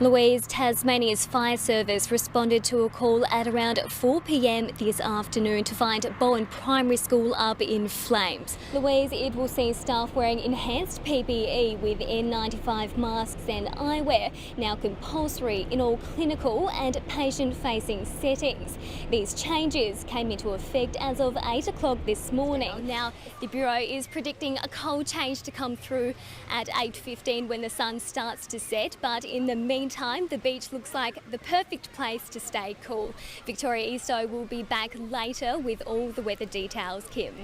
Louise, Tasmania's fire service responded to a call at around 4 p.m. this afternoon to find Bowen Primary School up in flames. Louise, it will see staff wearing enhanced PPE with N95 masks and eyewear now compulsory in all clinical and patient-facing settings. These changes came into effect as of 8 o'clock this morning. Now, the Bureau is predicting a cold change to come through at 8:15 when the sun starts to set, but in the meantime, the beach looks like the perfect place to stay cool. Victoria Easto will be back later with all the weather details, Kim.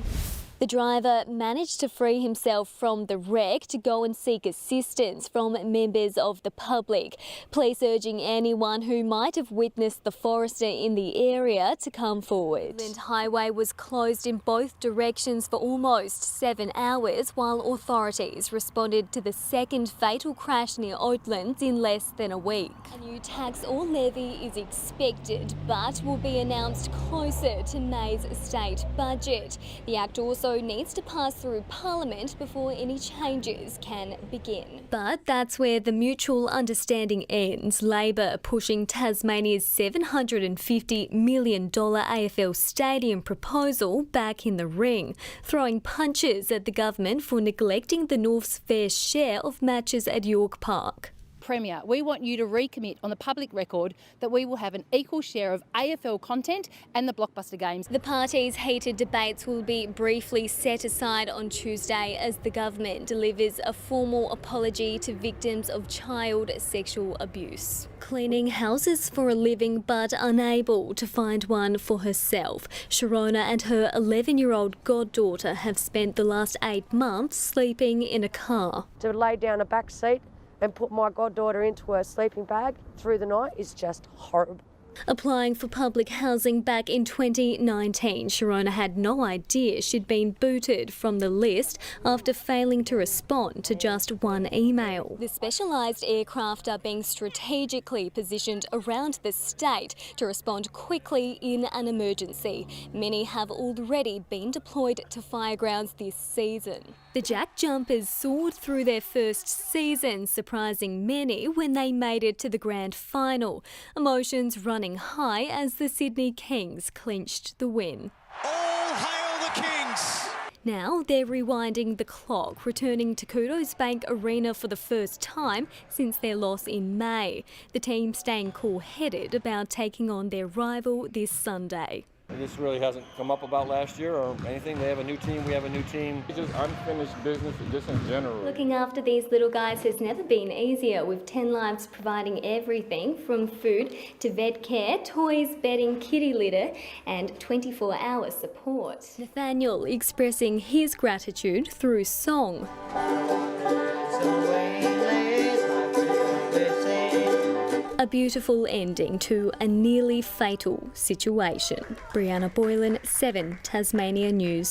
The driver managed to free himself from the wreck to go and seek assistance from members of the public. Police urging anyone who might have witnessed the forester in the area to come forward. The highway was closed in both directions for almost 7 hours while authorities responded to the second fatal crash near Oatlands in less than a week. A new tax or levy is expected but will be announced closer to May's state budget. The act also needs to pass through Parliament before any changes can begin. But that's where the mutual understanding ends. Labor pushing Tasmania's $750 million AFL stadium proposal back in the ring, throwing punches at the government for neglecting the North's fair share of matches at York Park. Premier, we want you to recommit on the public record that we will have an equal share of AFL content and the blockbuster games. The party's heated debates will be briefly set aside on Tuesday as the government delivers a formal apology to victims of child sexual abuse. Cleaning houses for a living but unable to find one for herself, Sharona and her 11-year-old goddaughter have spent the last 8 months sleeping in a car. To lay down a back seat and put my goddaughter into her sleeping bag through the night is just horrible. Applying for public housing back in 2019, Sharona had no idea she'd been booted from the list after failing to respond to just one email. The specialised aircraft are being strategically positioned around the state to respond quickly in an emergency. Many have already been deployed to firegrounds this season. The Jack Jumpers soared through their first season, surprising many when they made it to the grand final. Emotions running high as the Sydney Kings clinched the win. All hail the Kings! Now they're rewinding the clock, returning to Kudos Bank Arena for the first time since their loss in May. The team staying cool-headed about taking on their rival this Sunday. This really hasn't come up about last year or anything. They have a new team, we have a new team. It's just unfinished business just in general. Looking after these little guys has never been easier, with 10 Lives providing everything from food to vet care, toys, bedding, kitty litter and 24-hour support. Nathaniel expressing his gratitude through song. A beautiful ending to a nearly fatal situation. Brianna Boylan, 7 Tasmania News.